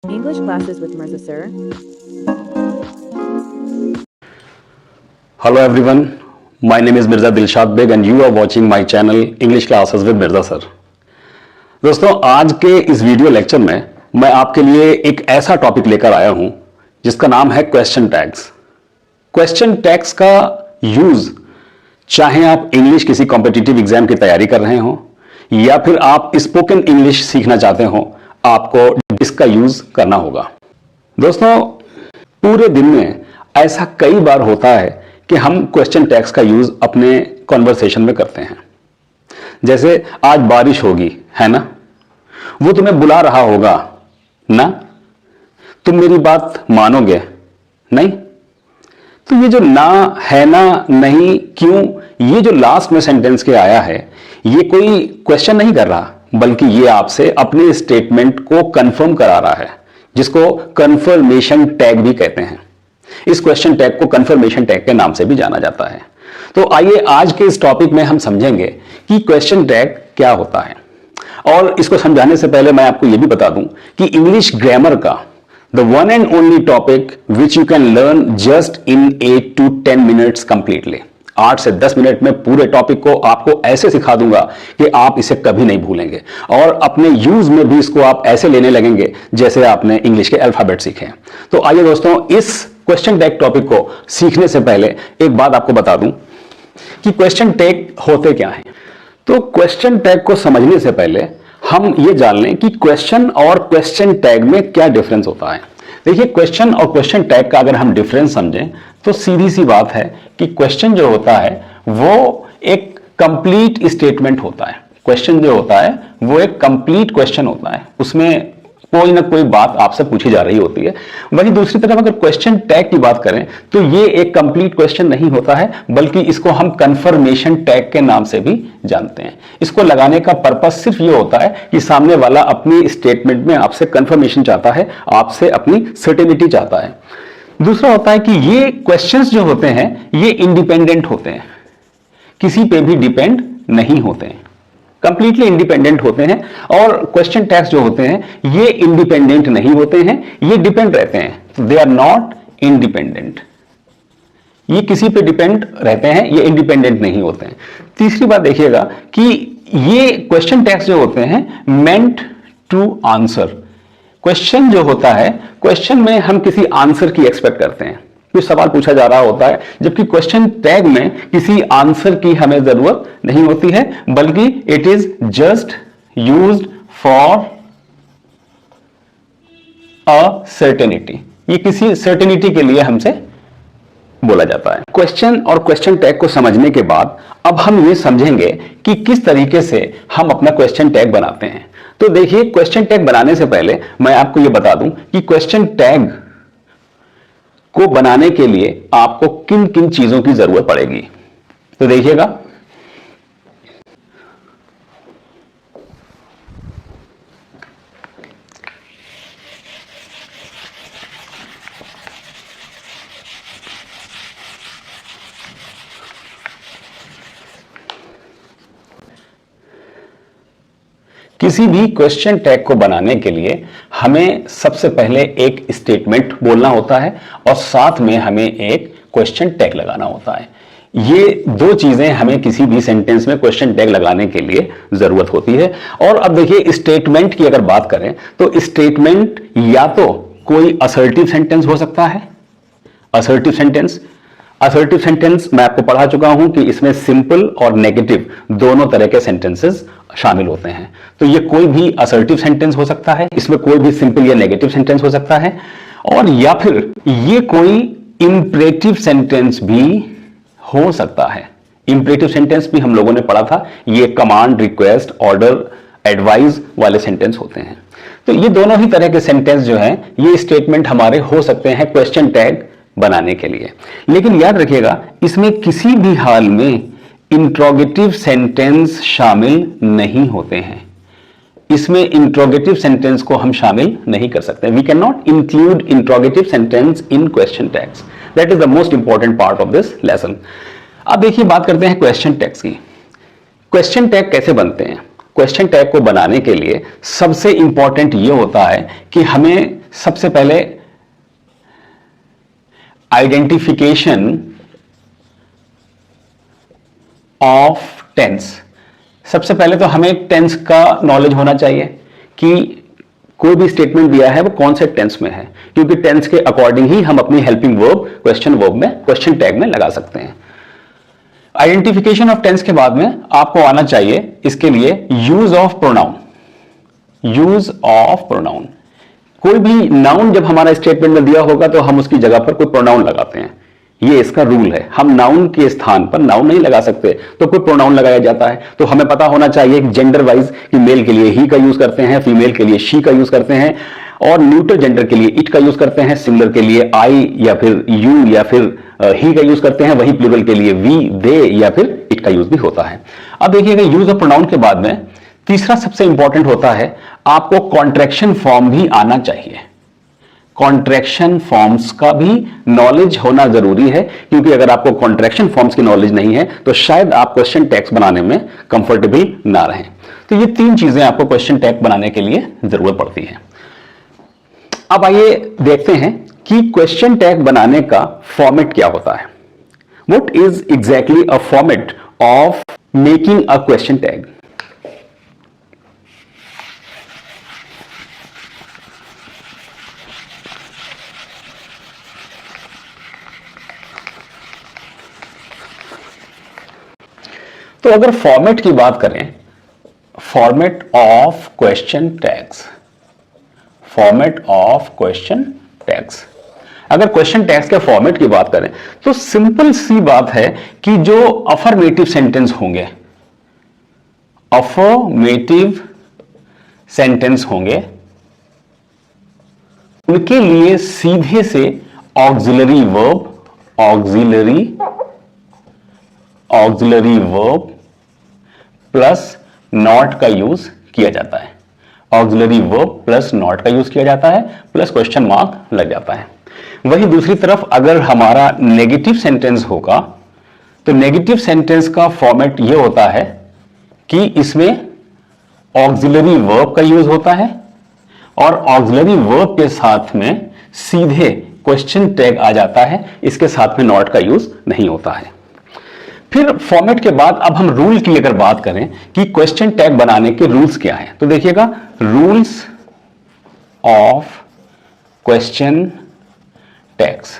English classes with Mirza sir. Hello everyone, my name is Mirza Dilshad Beg and you are watching my channel English Classes with Mirza Sir. दोस्तों आज के इस video lecture में मैं आपके लिए एक ऐसा टॉपिक लेकर आया हूं जिसका नाम है क्वेश्चन टैग्स। क्वेश्चन टैग्स का यूज चाहे आप इंग्लिश किसी कॉम्पिटिटिव एग्जाम की तैयारी कर रहे हो या फिर आप स्पोकन इंग्लिश सीखना चाहते हो, आपको इसका यूज करना होगा। दोस्तों पूरे दिन में ऐसा कई बार होता है कि हम क्वेश्चन टैग्स का यूज अपने कॉन्वर्सेशन में करते हैं। जैसे आज बारिश होगी, है ना, वो तुम्हें बुला रहा होगा ना, तुम मेरी बात मानोगे नहीं? तो ये जो ना है, ना, नहीं, क्यों, ये जो लास्ट में सेंटेंस के आया है, ये कोई क्वेश्चन नहीं कर रहा, बल्कि ये आपसे अपने स्टेटमेंट को कंफर्म करा रहा है, जिसको कंफर्मेशन टैग भी कहते हैं। इस क्वेश्चन टैग को कंफर्मेशन टैग के नाम से भी जाना जाता है। तो आइए आज के इस टॉपिक में हम समझेंगे कि क्वेश्चन टैग क्या होता है। और इसको समझाने से पहले मैं आपको यह भी बता दूं कि इंग्लिश ग्रामर का the one and only topic which you can learn just in 8 to 10 minutes completely, 8 से 10 मिनट में पूरे टॉपिक को आपको ऐसे सिखा दूंगा कि आप इसे कभी नहीं भूलेंगे और अपने यूज में भी इसको आप ऐसे लेने लगेंगे जैसे आपने इंग्लिश के अल्फाबेट सीखे हैं। तो आइए दोस्तों, इस क्वेश्चन टैग टॉपिक को सीखने से पहले एक बात आपको बता दूं कि क्वेश्चन टैग होते क्या हैं। तो क्वेश्चन टैग को समझने से पहले हम ये जान लें कि क्वेश्चन और क्वेश्चन टैग में क्या डिफरेंस होता है। देखिए, क्वेश्चन और क्वेश्चन टैग का अगर हम डिफरेंस समझें तो सीधी सी बात है कि क्वेश्चन जो होता है वो एक कंप्लीट स्टेटमेंट होता है। क्वेश्चन जो होता है वो एक कंप्लीट क्वेश्चन होता है, उसमें कोई ना कोई बात आपसे पूछी जा रही होती है। वहीं दूसरी तरफ अगर क्वेश्चन टैग की बात करें तो ये एक कंप्लीट क्वेश्चन नहीं होता है, बल्कि इसको हम कंफर्मेशन टैग के नाम से भी जानते हैं। इसको लगाने का पर्पस सिर्फ ये होता है कि सामने वाला अपनी स्टेटमेंट में आपसे कंफर्मेशन चाहता है, आपसे अपनी सर्टेनिटी चाहता है। दूसरा होता है कि ये क्वेश्चंस जो होते हैं ये इंडिपेंडेंट होते हैं, किसी पे भी डिपेंड नहीं होते हैं, कंप्लीटली इंडिपेंडेंट होते हैं। और क्वेश्चन टैग्स जो होते हैं ये इंडिपेंडेंट नहीं होते हैं, ये डिपेंड रहते हैं। दे आर नॉट इंडिपेंडेंट, ये किसी पे डिपेंड रहते हैं, ये इंडिपेंडेंट नहीं होते हैं। तीसरी बात देखिएगा कि ये क्वेश्चन टैग्स जो होते हैं मेंट टू आंसर। क्वेश्चन जो होता है, क्वेश्चन में हम किसी आंसर की एक्सपेक्ट करते हैं, कोई सवाल पूछा जा रहा होता है, जबकि क्वेश्चन टैग में किसी आंसर की हमें जरूरत नहीं होती है, बल्कि it is just used for a certainty. ये किसी सर्टेनिटी के लिए हमसे बोला जाता है। क्वेश्चन और क्वेश्चन टैग को समझने के बाद अब हम ये समझेंगे कि किस तरीके से हम अपना क्वेश्चन टैग बनाते हैं। तो देखिए, क्वेश्चन टैग बनाने से पहले मैं आपको यह बता दूं कि क्वेश्चन टैग को बनाने के लिए आपको किन किन चीजों की जरूरत पड़ेगी। तो देखिएगा, किसी भी क्वेश्चन टैग को बनाने के लिए हमें सबसे पहले एक स्टेटमेंट बोलना होता है और साथ में हमें एक क्वेश्चन टैग लगाना होता है। ये दो चीजें हमें किसी भी सेंटेंस में क्वेश्चन टैग लगाने के लिए जरूरत होती है। और अब देखिए, स्टेटमेंट की अगर बात करें तो स्टेटमेंट या तो कोई असर्टिव सेंटेंस हो सकता है। असर्टिव सेंटेंस मैं आपको पढ़ा चुका हूं कि इसमें सिंपल और नेगेटिव दोनों तरह के सेंटेंसेस शामिल होते हैं। तो ये कोई भी असर्टिव सेंटेंस हो सकता है, इसमें कोई भी सिंपल या नेगेटिव सेंटेंस हो सकता है, और या फिर ये कोई इंपरेटिव सेंटेंस भी हो सकता है। इंपरेटिव सेंटेंस भी हम लोगों ने पढ़ा था, ये कमांड, रिक्वेस्ट, ऑर्डर, एडवाइस वाले सेंटेंस होते हैं। तो ये दोनों ही तरह के सेंटेंस जो हैं ये स्टेटमेंट हमारे हो सकते हैं क्वेश्चन टैग बनाने के लिए। लेकिन याद रखिएगा, इसमें किसी भी हाल में इंट्रोगेटिव सेंटेंस शामिल नहीं होते हैं। इसमें इंट्रोगेटिव सेंटेंस को हम शामिल नहीं कर सकते। We can not include interrogative sentence in question tags. That is the most important part of this lesson. अब देखिए, बात करते हैं क्वेश्चन टैग्स की। क्वेश्चन टैग कैसे बनते हैं? क्वेश्चन टैग को बनाने के लिए सबसे इंपॉर्टेंट यह होता है कि हमें सबसे पहले आइडेंटिफिकेशन ऑफ टेंस। सबसे पहले तो हमें टेंस का नॉलेज होना चाहिए कि कोई भी स्टेटमेंट दिया है वो कौन से टेंस में है, क्योंकि टेंस के अकॉर्डिंग ही हम अपनी हेल्पिंग वर्ब क्वेश्चन वर्ब में क्वेश्चन टैग में लगा सकते हैं। आइडेंटिफिकेशन ऑफ टेंस के बाद में आपको आना चाहिए इसके लिए use of pronoun. Use of pronoun, कोई भी नाउन जब हमारा स्टेटमेंट में दिया होगा तो हम उसकी जगह पर कोई प्रोनाउन लगाते हैं। ये इसका रूल है, हम नाउन के स्थान पर नाउन नहीं लगा सकते, तो कोई प्रोनाउन लगाया जाता है। तो हमें पता होना चाहिए कि जेंडर वाइज कि मेल के लिए ही का यूज करते हैं, फीमेल के लिए शी का यूज करते हैं, और न्यूट्रल जेंडर के लिए इट का यूज करते हैं, सिंगुलर के लिए आई या फिर यू या फिर ही का यूज करते हैं, वही प्लूरल के लिए वी दे या फिर इट का यूज भी होता है। अब देखिएगा यूज ऑफ प्रोनाउन के बाद में तीसरा सबसे इंपॉर्टेंट होता है, आपको कॉन्ट्रैक्शन फॉर्म भी आना चाहिए। कॉन्ट्रैक्शन फॉर्म्स का भी नॉलेज होना जरूरी है, क्योंकि अगर आपको कॉन्ट्रैक्शन फॉर्म्स की नॉलेज नहीं है तो शायद आप क्वेश्चन टैग्स बनाने में कंफर्टेबल ना रहें। तो ये तीन चीजें आपको क्वेश्चन टैग बनाने के लिए जरूरत पड़ती है। अब आइए देखते हैं कि क्वेश्चन टैग बनाने का फॉर्मेट क्या होता है। What is exactly a format of making a question tag. तो अगर फॉर्मेट की बात करें, format of question tags, format of question tags, अगर क्वेश्चन टैग्स के फॉर्मेट की बात करें तो सिंपल सी बात है कि जो अफर्मेटिव सेंटेंस होंगे, अफर्मेटिव सेंटेंस होंगे, उनके लिए सीधे से auxiliary verb, auxiliary verb plus not का यूज किया जाता है। ऑक्सिलरी वर्ब प्लस नॉट का यूज किया जाता है, प्लस क्वेश्चन मार्क लग जाता है। वही दूसरी तरफ अगर हमारा नेगेटिव सेंटेंस होगा तो नेगेटिव सेंटेंस का फॉर्मेट यह होता है कि इसमें ऑक्सिलरी वर्ब का यूज होता है और ऑक्सिलरी वर्ब के साथ में सीधे क्वेश्चन टैग आ जाता है, इसके साथ में नॉट का यूज नहीं होता है। फिर फॉर्मेट के बाद अब हम रूल की अगर बात करें कि क्वेश्चन टैग बनाने के रूल्स क्या हैं, तो देखिएगा रूल्स ऑफ क्वेश्चन टैग्स।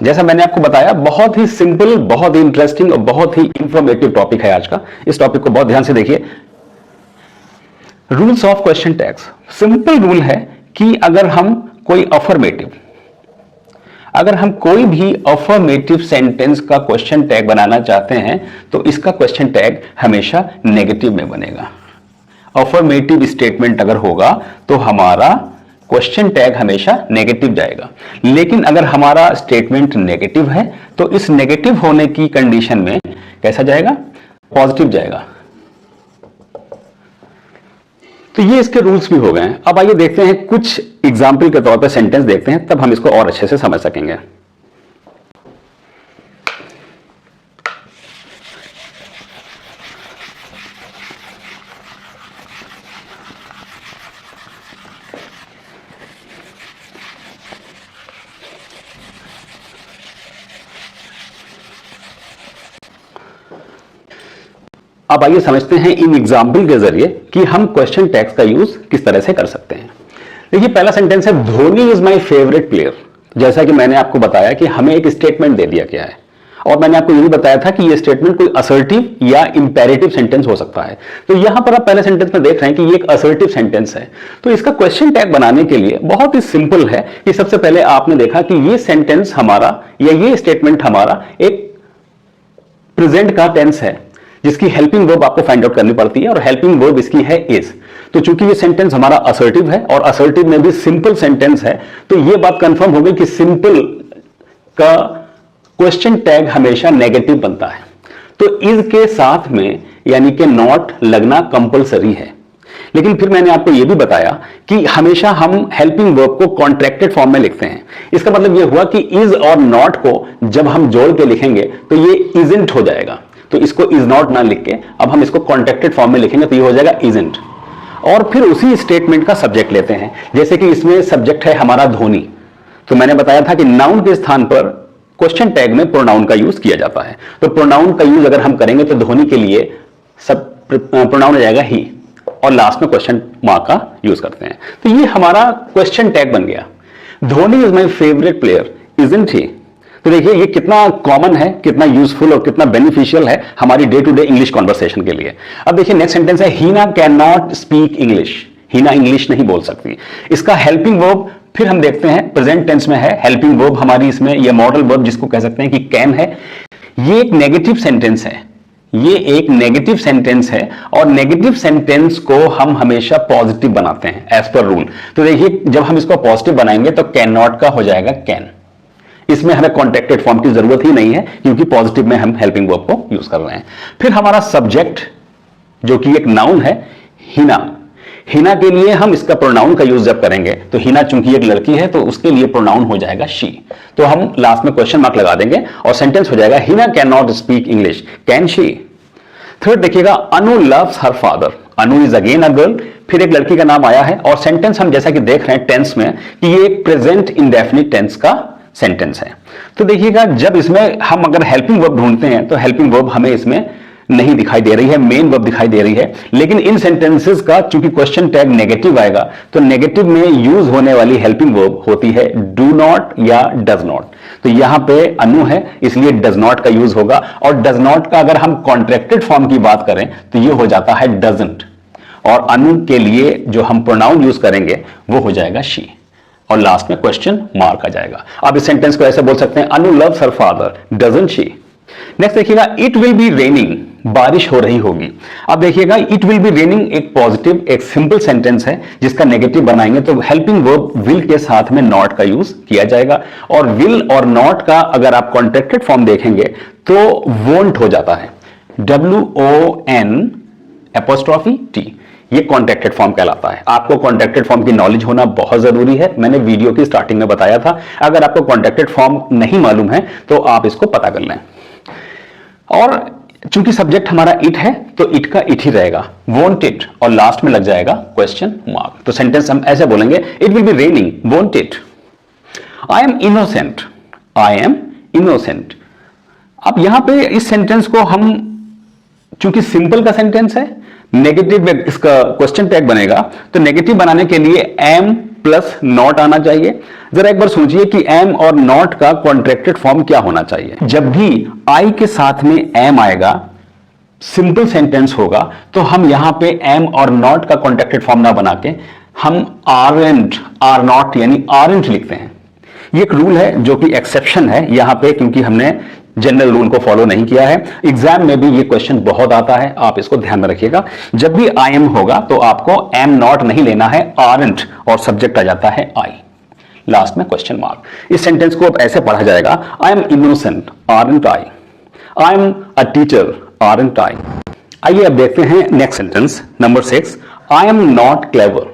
जैसा मैंने आपको बताया, बहुत ही सिंपल, बहुत ही इंटरेस्टिंग और बहुत ही इंफॉर्मेटिव टॉपिक है आज का। इस टॉपिक को बहुत ध्यान से देखिए। Rules of question tags, simple rule है कि अगर हम कोई भी अफर्मेटिव सेंटेंस का क्वेश्चन टैग बनाना चाहते हैं तो इसका क्वेश्चन टैग हमेशा नेगेटिव में बनेगा। अफर्मेटिव स्टेटमेंट अगर होगा तो हमारा क्वेश्चन टैग हमेशा नेगेटिव जाएगा, लेकिन अगर हमारा स्टेटमेंट नेगेटिव है तो इस नेगेटिव होने की कंडीशन में कैसा जाएगा, पॉजिटिव जाएगा। तो ये इसके रूल्स भी हो गए हैं। अब आइए देखते हैं, कुछ एग्जाम्पल के तौर पर सेंटेंस देखते हैं, तब हम इसको और अच्छे से समझ सकेंगे। अब आइए समझते हैं इन एग्जाम्पल के जरिए कि हम क्वेश्चन टैग्स का यूज किस तरह से कर सकते हैं। देखिए पहला सेंटेंस है, Dhoni is my favourite player. जैसा कि मैंने आपको बताया कि हमें एक स्टेटमेंट दे दिया गया है और मैंने आपको ये भी बताया था कि ये स्टेटमेंट कोई असर्टिव या इंपेरेटिव सेंटेंस हो सकता है। तो यहां पर आप पहले सेंटेंस में देख रहे हैं कि ये एक असर्टिव सेंटेंस है। तो इसका क्वेश्चन टैग बनाने के लिए बहुत ही सिंपल है कि सबसे पहले आपने देखा कि ये सेंटेंस हमारा या ये स्टेटमेंट हमारा एक प्रेजेंट का टेंस है, जिसकी हेल्पिंग वर्ब आपको फाइंड आउट करनी पड़ती है और हेल्पिंग वर्ब इसकी है इज। तो चूंकि ये सेंटेंस हमारा असर्टिव है और असर्टिव में भी सिंपल सेंटेंस है, तो ये बात कंफर्म हो गई कि सिंपल का क्वेश्चन टैग हमेशा नेगेटिव बनता है। तो इज के साथ में यानी कि नॉट लगना कंपलसरी है। लेकिन फिर मैंने आपको यह भी बताया कि हमेशा हम हेल्पिंग वर्ब को कॉन्ट्रैक्टेड फॉर्म में लिखते हैं। इसका मतलब यह हुआ कि इज और नॉट को जब हम जोड़ के लिखेंगे तो ये इजंट हो जाएगा। तो इसको इज नॉट ना लिख के अब हम इसको कॉन्ट्रैक्टेड फॉर्म में लिखेंगे तो ये हो जाएगा इजंट। और फिर उसी स्टेटमेंट का सब्जेक्ट लेते हैं। जैसे कि इसमें सब्जेक्ट है हमारा धोनी, तो मैंने बताया था कि नाउन के स्थान पर क्वेश्चन टैग में प्रोनाउन का यूज किया जाता है। तो प्रोनाउन का यूज अगर हम करेंगे तो धोनी के लिए सब प्रोनाउन आ जाएगा ही, और लास्ट में क्वेश्चन मार्क का यूज करते हैं। तो ये हमारा क्वेश्चन टैग बन गया। Dhoni is my favourite player, isn't he. तो देखिए ये कितना कॉमन है, कितना यूजफुल और कितना बेनिफिशियल है हमारी day to day English conversation के लिए। अब देखिए नेक्स्ट सेंटेंस है, Heena can not speak English. Heena English नहीं बोल सकती। इसका हेल्पिंग वर्ब फिर हम देखते हैं प्रेजेंट टेंस में है। हेल्पिंग वर्ब हमारी इसमें ये मॉडल वर्ब जिसको कह सकते हैं कि कैन है। ये एक नेगेटिव सेंटेंस है, ये एक नेगेटिव सेंटेंस है, और नेगेटिव सेंटेंस को हम हमेशा पॉजिटिव बनाते हैं एज पर रूल। तो देखिए जब हम इसको पॉजिटिव बनाएंगे तो कैन नॉट का हो जाएगा कैन। इसमें हमें कॉन्ट्रैक्टेड फॉर्म की जरूरत ही नहीं है क्योंकि पॉजिटिव में हम हेल्पिंग वर्ब को यूज कर रहे हैं। फिर हमारा सब्जेक्ट जो कि एक नाउन है, हिना। हिना के लिए हम इसका प्रोनाउन का यूज जब करेंगे तो हिना चूंकि एक लड़की है तो उसके लिए प्रोनाउन हो जाएगा शी। तो हम लास्ट में क्वेश्चन मार्क लगा देंगे और सेंटेंस हो जाएगा, Hina can not speak English, can she. Third देखिएगा, Anu loves her father. Anu is again a girl, फिर एक लड़की का नाम आया है, और सेंटेंस हम जैसा कि देख रहे हैं टेंस में कि ये एक प्रेजेंट इंडेफिनिट टेंस का सेंटेंस है। तो देखिएगा जब इसमें हम अगर हेल्पिंग वर्ब ढूंढते हैं तो हेल्पिंग वर्ब हमें इसमें नहीं दिखाई दे रही है, मेन वर्ब दिखाई दे रही है। लेकिन इन सेंटेंसेस का चूंकि क्वेश्चन टैग नेगेटिव आएगा तो नेगेटिव में यूज होने वाली हेल्पिंग वर्ब होती है डू नॉट या डज नॉट। तो यहां पे अनु है इसलिए डज नॉट का यूज होगा, और डज नॉट का अगर हम कॉन्ट्रैक्टेड फॉर्म की बात करें तो ये हो जाता है डजंट, और अनु के लिए जो हम प्रोनाउन यूज करेंगे वो हो जाएगा शी, और लास्ट में क्वेश्चन मार्क आ जाएगा। अब इस सेंटेंस को ऐसे बोल सकते हैं, Anu loves her father, doesn't she. Next देखिएगा, इट विल बी रेनिंग, बारिश हो रही होगी। अब देखिएगा इट विल बी रेनिंग एक पॉजिटिव एक सिंपल सेंटेंस है जिसका नेगेटिव बनाएंगे तो हेल्पिंग वर्ब विल के साथ में नॉट का यूज किया जाएगा, और विल और नॉट का अगर आप कॉन्ट्रैक्टेड फॉर्म देखेंगे तो वोंट हो जाता है, WON''T। ये कॉन्ट्रैक्टेड फॉर्म कहलाता है। आपको कॉन्ट्रैक्टेड फॉर्म की नॉलेज होना बहुत जरूरी है, मैंने वीडियो की स्टार्टिंग में बताया था। अगर आपको कॉन्ट्रैक्टेड फॉर्म नहीं मालूम है तो आप इसको पता कर लें। और चूंकि सब्जेक्ट हमारा इट है तो इट का इट ही रहेगा, वोंट इट, और लास्ट में लग जाएगा क्वेश्चन मार्क। तो सेंटेंस हम ऐसे बोलेंगे, it will be raining, won't it. I am innocent, I am innocent. अब यहां पे इस सेंटेंस को हम चूंकि सिंपल का सेंटेंस है, नेगेटिव इसका क्वेश्चन टैग बनेगा, तो नेगेटिव बनाने के लिए एम प्लस नॉट आना चाहिए। जरा एक बार सोचिए कि एम और नॉट का कॉन्ट्रैक्टेड फॉर्म क्या होना चाहिए। जब भी आई के साथ में एम आएगा, सिंपल सेंटेंस होगा, तो हम यहां पे एम और नॉट का कॉन्ट्रैक्टेड फॉर्म ना बना के हम आरएंट, आर नॉट यानी आरएंट लिखते हैं। ये एक रूल है जो कि एक्सेप्शन है यहां पे, क्योंकि हमने जनरल रूल को फॉलो नहीं किया है। एग्जाम में भी ये क्वेश्चन बहुत आता है, आप इसको ध्यान में रखिएगा। जब भी आई एम होगा तो आपको एम नॉट नहीं लेना है, आरंट, और सब्जेक्ट आ जाता है आई, लास्ट में क्वेश्चन मार्क। इस सेंटेंस को अब ऐसे पढ़ा जाएगा, I am innocent, aren't I, I am a teacher, aren't I. आइए अब देखते हैं next sentence number 6, I am not clever.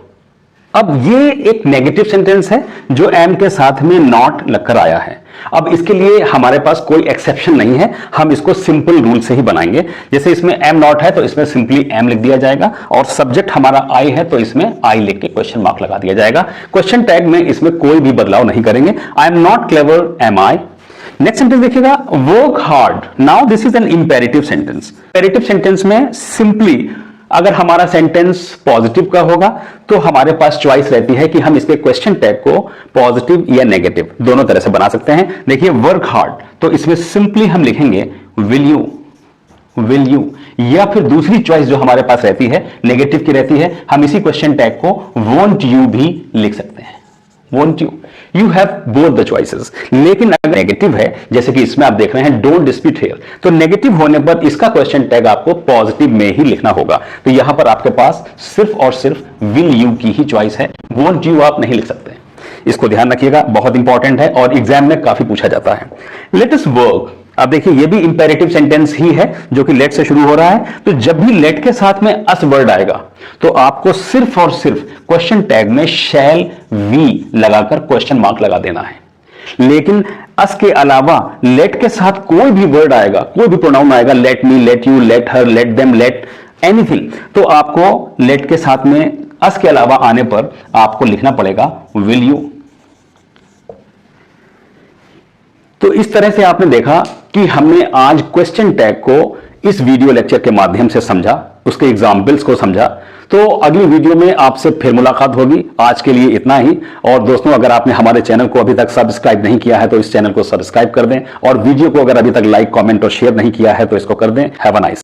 अब ये एक नेगेटिव सेंटेंस है जो एम के साथ में नॉट लगकर आया है। अब इसके लिए हमारे पास कोई एक्सेप्शन नहीं है, हम इसको सिंपल रूल से ही बनाएंगे। जैसे इसमें एम नॉट है तो इसमें सिंपली एम लिख दिया जाएगा, और सब्जेक्ट हमारा आई है तो इसमें आई लिख के क्वेश्चन मार्क लगा दिया जाएगा। क्वेश्चन टैग में इसमें कोई भी बदलाव नहीं करेंगे। I am not clever, am I. Next sentence देखिएगा, work hard. Now this is an imperative sentence. Imperative sentence में सिंपली अगर हमारा सेंटेंस पॉजिटिव का होगा तो हमारे पास चॉइस रहती है कि हम इसके क्वेश्चन टैग को पॉजिटिव या नेगेटिव दोनों तरह से बना सकते हैं। देखिए वर्क हार्ड, तो इसमें सिंपली हम लिखेंगे विल यू, विल यू, या फिर दूसरी चॉइस जो हमारे पास रहती है नेगेटिव की रहती है, हम इसी क्वेश्चन टैग को वोंट यू भी लिख सकते हैं, won't you. You have both the choices. लेकिन अगर नेगेटिव है, जैसे कि इसमें आप देख रहे हैं डोंट डिस्प्यूट हियर, तो नेगेटिव होने पर इसका क्वेश्चन टैग आपको पॉजिटिव में ही लिखना होगा। तो यहां पर आपके पास सिर्फ और सिर्फ विल यू की ही चॉइस है, वोंट यू आप नहीं लिख सकते। इसको ध्यान रखिएगा, बहुत इंपॉर्टेंट है और एग्जाम में काफी पूछा जाता है। Let us work. अब देखिए ये भी इंपेरेटिव सेंटेंस ही है जो कि लेट से शुरू हो रहा है। तो जब भी लेट के साथ में अस वर्ड आएगा तो आपको सिर्फ और सिर्फ क्वेश्चन टैग में शैल वी लगाकर क्वेश्चन मार्क लगा देना है। लेकिन अस के अलावा लेट के साथ कोई भी वर्ड आएगा, कोई भी प्रोनाउन आएगा, let me, let you, let her, let them, late anything, तो आपको लेट के साथ में अस के अलावा आने पर आपको लिखना पड़ेगा विल यू। तो इस तरह से आपने देखा कि हमने आज क्वेश्चन टैग को इस वीडियो लेक्चर के माध्यम से समझा, उसके एग्जाम्पल्स को समझा। तो अगली वीडियो में आपसे फिर मुलाकात होगी। आज के लिए इतना ही। और दोस्तों, अगर आपने हमारे चैनल को अभी तक सब्सक्राइब नहीं किया है तो इस चैनल को सब्सक्राइब कर दें, और वीडियो को अगर अभी तक लाइक, कमेंट और शेयर नहीं किया है तो इसको कर दें। Have a nice.